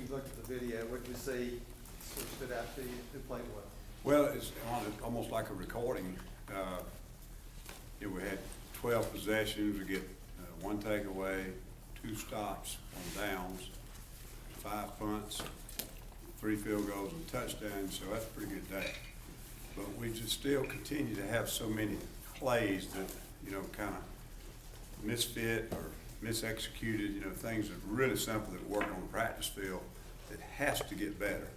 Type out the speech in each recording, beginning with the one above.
you looked at the video, what did you see sort of stood out to you? Who played well? Well, it's almost like a recording. We had 12 possessions. We get one takeaway, 2 stops on downs, 5 punts, 3 field goals and touchdowns, so that's a pretty good day. But we just still continue to have so many plays that, kind of misfit or misexecuted, things that are really simple that work on the practice field that has to get better.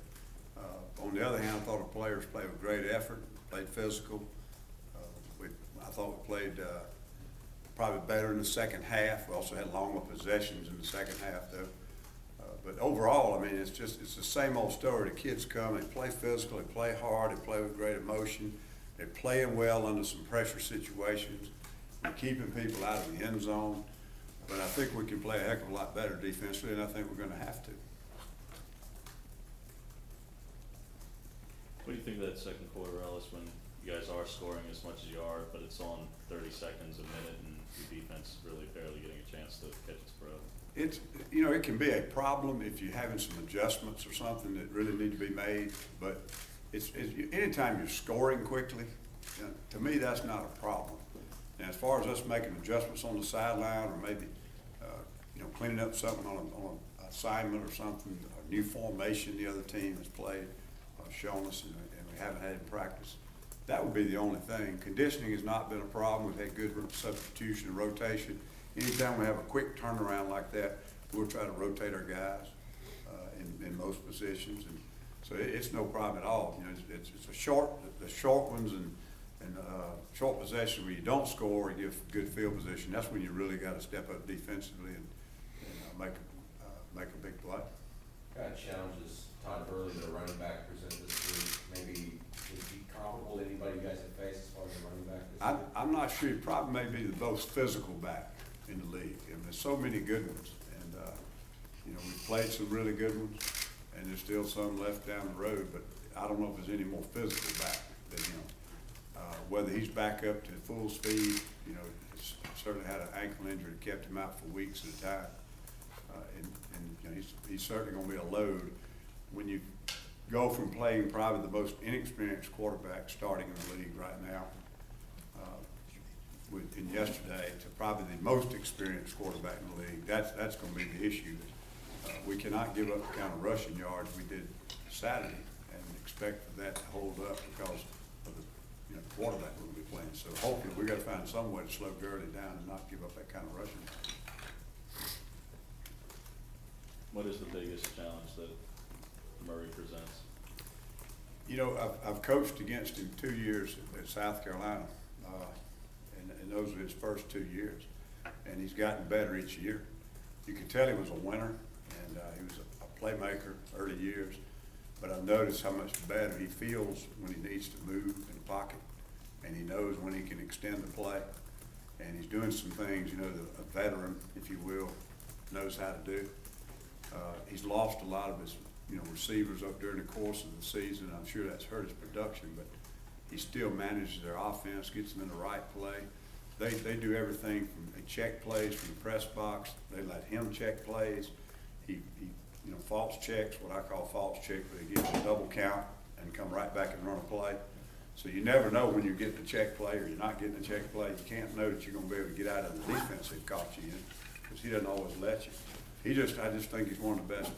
On the other hand, I thought the players played with great effort, played physical. I thought we played probably better in the second half. We also had longer possessions in the second half, though. But overall, I mean, it's the same old story. The kids come, they play physical, they play hard, they play with great emotion. They're playing well under some pressure situations. We're keeping people out of the end zone. But I think we can play a heck of a lot better defensively, and I think we're going to have to. What do you think of that second quarter, Ellis, when you guys are scoring as much as you are, but it's on 30 seconds, a minute, and your defense is really barely getting a chance to catch its breath? It's, it can be a problem if you're having some adjustments or something that really need to be made, but anytime you're scoring quickly, to me, that's not a problem. Now, as far as us making adjustments on the sideline or maybe, cleaning up something on an assignment or something, a new formation the other team has played, shown us, and we haven't had in practice, that would be the only thing. Conditioning has not been a problem. We've had good substitution and rotation. Anytime we have a quick turnaround like that, we'll try to rotate our guys in most positions, and so it's no problem at all. It's the short ones and short possession where you don't score, you give good field position. That's when you really got to step up defensively and make a big play. Kind of challenges Todd Burley, the running back, presented this week. Maybe is he comparable to anybody you guys have faced as far as the running back this week? I'm not sure. He probably may be the most physical back in the league. I mean, there's so many good ones, and we've played some really good ones, and there's still some left down the road. But I don't know if there's any more physical back than him. Whether he's back up to full speed, he's certainly had an ankle injury that kept him out for weeks at a time, and he's certainly going to be a load when you go from playing probably the most inexperienced quarterback starting in the league right now. In yesterday to probably the most experienced quarterback in the league. That's going to be the issue. We cannot give up the kind of rushing yards we did Saturday and expect for that to hold up because of the quarterback we're going to be playing. So hopefully we got to find some way to slow Gurley down and not give up that kind of rushing. What is the biggest challenge that Murray presents? I've coached against him 2 years at South Carolina. And those were his first 2 years, and he's gotten better each year. You could tell he was a winner, and he was a playmaker early years, but I've noticed how much better he feels when he needs to move in the pocket, and he knows when he can extend the play, and he's doing some things, a veteran, if you will, knows how to do. He's lost a lot of his, receivers up during the course of the season. I'm sure that's hurt his production, but he still manages their offense, gets them in the right play. They do everything from they check plays from the press box. They let him check plays. He false checks, what I call false check, but he gives a double count and come right back and run a play. So you never know when you're getting a check play or you're not getting a check play. You can't know that you're going to be able to get out of the defense they've caught you in because he doesn't always let you. I just think he's one of the best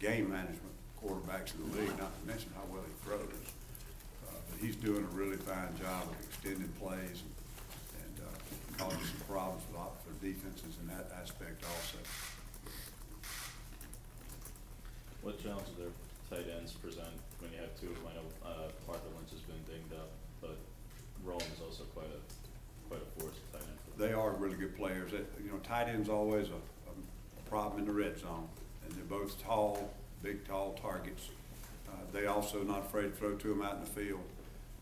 game management quarterbacks in the league, not to mention how well he throws. But he's doing a really fine job of extending plays and causing some problems for defenses in that aspect also. What challenges their tight ends present when you have two of them? I know Parker Lynch has been dinged up, but Rome is also quite a force at tight end. They are really good players. Tight end's always a problem in the red zone, and they're both tall, big, tall targets. They also not afraid to throw to them out in the field.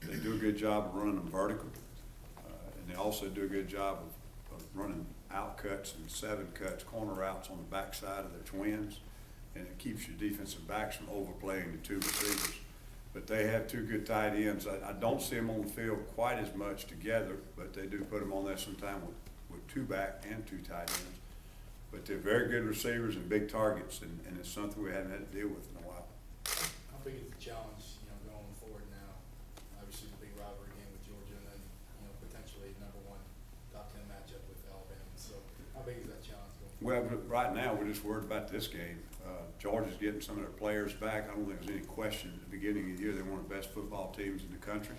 They do a good job of running them vertical, and they also do a good job of running out cuts and 7 cuts, corner routes on the backside of their twins, and it keeps your defensive backs from overplaying the 2 receivers. But they have 2 good tight ends. I don't see them on the field quite as much together, but they do put them on there sometime with 2 back and 2 tight ends. But they're very good receivers and big targets, and it's something we haven't had to deal with in a while. How big is the challenge, going forward now? Obviously, the big rivalry game with Georgia, and then, potentially #1 top 10 matchup with Alabama. So how big is that challenge going forward? Well, right now, we're just worried about this game. Georgia's getting some of their players back. I don't think there's any question at the beginning of the year they're one of the best football teams in the country.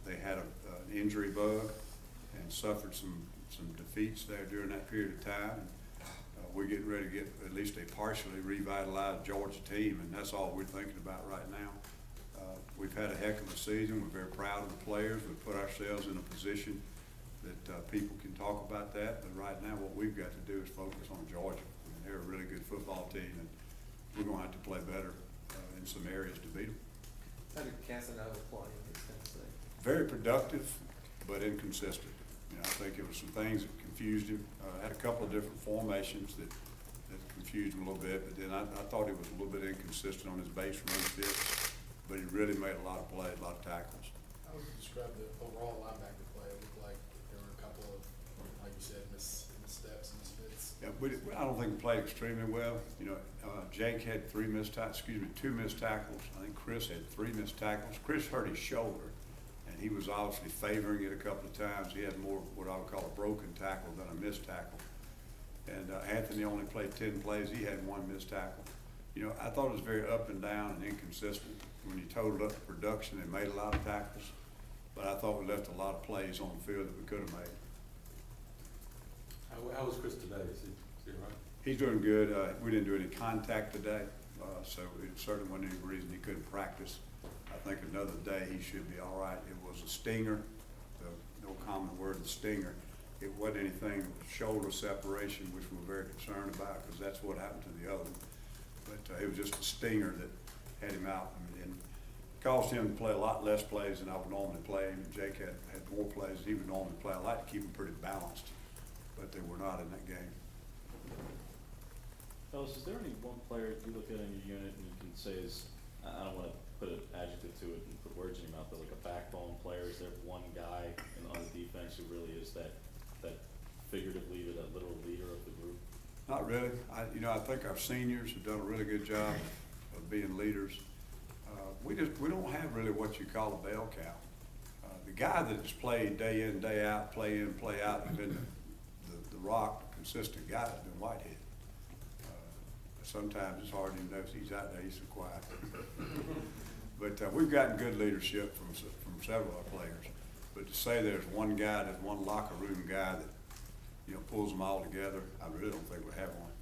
They had an injury bug and suffered some defeats there during that period of time. We're getting ready to get at least a partially revitalized Georgia team, and that's all we're thinking about right now. We've had a heck of a season. We're very proud of the players. We've put ourselves in a position that people can talk about that, but right now what we've got to do is focus on Georgia. I mean, they're a really good football team, and we're going to have to play better in some areas to beat them. How did Casanova play against Tennessee? Very productive, but inconsistent. I think it was some things that confused him. Had a couple of different formations that confused him a little bit, but then I thought he was a little bit inconsistent on his base run fits, but he really made a lot of plays, a lot of tackles. How would you describe the overall linebacker play? It looked like there were a couple of, like you said, missteps and misfits. Yeah, I don't think we played extremely well. Jake had two missed tackles. I think Chris had 3 missed tackles. Chris hurt his shoulder, and he was obviously favoring it a couple of times. He had more what I would call a broken tackle than a missed tackle. And Anthony only played 10 plays. He had 1 missed tackle. I thought it was very up and down and inconsistent. When you totaled up the production, they made a lot of tackles, but I thought we left a lot of plays on the field that we could have made. How was Chris today? Is he all right? He's doing good. We didn't do any contact today, so it certainly wasn't any reason he couldn't practice. I think another day he should be all right. It was a stinger, no common word, the stinger. It wasn't anything shoulder separation, which we're very concerned about because that's what happened to the other one. But it was just a stinger that had him out and caused him to play a lot less plays than I would normally play him. And Jake had more plays than he would normally play. I like to keep him pretty balanced, but they were not in that game. Ellis, is there any one player you look at in your unit and you can say is, I don't want to put an adjective to it and put words in your mouth, but like a backbone player? Is there one guy on the defense who really is that figuratively or that literal leader of the group? Not really. I think our seniors have done a really good job of being leaders. We don't have really what you call a bell cow. The guy that's played day in, day out, play in, play out, has been the rock, the consistent guy has been Whitehead. Sometimes it's hard to even know if he's out there, he's so quiet. But we've gotten good leadership from several of our players. But to say there's one guy, there's one locker room guy that pulls them all together, I really don't think we have one.